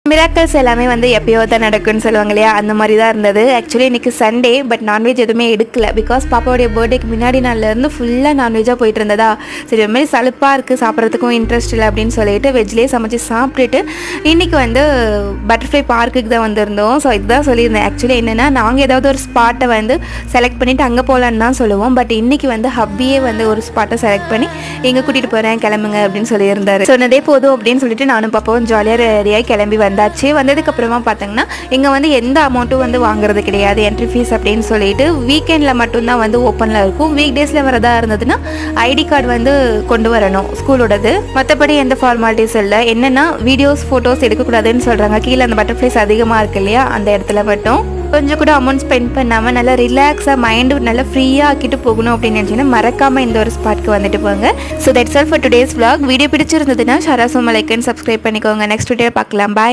Miracles எல்லாமே வந்து எப்பயோ தான் நடக்கும்னு சொல்லுவாங்க இல்லையா, அந்த மாதிரி தான் இருந்தது. ஆக்சுவலி இன்றைக்கி சண்டே, பட் நான்வெஜ் எதுவுமே எடுக்கல. பிகாஸ் பாப்பாவுடைய பர்த்டேக்கு முன்னாடி நாள்லேருந்து ஃபுல்லாக நான்வெஜ்ஜாக போயிட்டு இருந்ததா. சரி, இது மாதிரி சலுப்பாக இருக்குது, சாப்பிட்றதுக்கும் இன்ட்ரெஸ்ட் இல்லை அப்படின்னு சொல்லிட்டு வெஜ்லேயே சமைச்சு சாப்பிட்டுட்டு இன்றைக்கி வந்து பட்டர்ஃப்ளை பார்க்குக்கு தான் வந்திருந்தோம். ஸோ இதுதான் சொல்லியிருந்தேன். ஆக்சுவலி என்னென்னா, நாங்கள் ஏதாவது ஒரு ஸ்பாட்டை வந்து செலக்ட் பண்ணிவிட்டு அங்கே போகலான்னு தான் சொல்லுவோம். பட் இன்றைக்கி வந்து ஹப்பியே வந்து ஒரு ஸ்பாட்டை செலக்ட் பண்ணி எங்கே கூட்டிகிட்டு போகிறேன், கிளம்புங்க அப்படின்னு சொல்லியிருந்தாரு. சொன்னதே போதும் அப்படின்னு சொல்லிட்டு நானும் பாப்பாவும் ஜாலியாக ரெடியாக கிளம்பி வந்ததுக்கப்புறமா பார்த்தீங்கன்னா இங்கே வந்து எந்த அமௌண்ட்டும் வந்து வாங்குறது கிடையாது, என்ட்ரி ஃபீஸ் அப்படின்னு சொல்லிட்டு. வீக்கெண்டில் மட்டும்தான் வந்து ஓப்பனில் இருக்கும். வீக் டேஸில் வரதா இருந்ததுன்னா ஐடி கார்டு வந்து கொண்டு வரணும் ஸ்கூலோடது. மற்றபடி எந்த ஃபார்மாலிட்டிஸ் இல்லை. என்னென்னா வீடியோஸ் ஃபோட்டோஸ் எடுக்கக்கூடாதுன்னு சொல்கிறாங்க. கீழே அந்த பட்டர்ஃப்ளைஸ் அதிகமாக இருக்கு இல்லையா, அந்த இடத்துல மட்டும் கொஞ்சம் கூட அமௌண்ட் ஸ்பெண்ட் பண்ணாமல் நல்லா ரிலாக்ஸாக மைண்டு நல்லா ஃப்ரீயாக ஆக்கிட்டு போகணும் அப்படின்னு நினச்சிங்கன்னா மறக்காமல் இந்த ஒரு ஸ்பாட்க்கு வந்துட்டு போங்க. So that's all for today's vlog. Video பிடிச்சிருந்ததுன்னா ஷராசோ லைக் அண்ட் சப்ஸ்கிரைப் பண்ணிக்கோங்க. நெக்ஸ்ட் வீடியோ பார்க்கலாம். பாய்.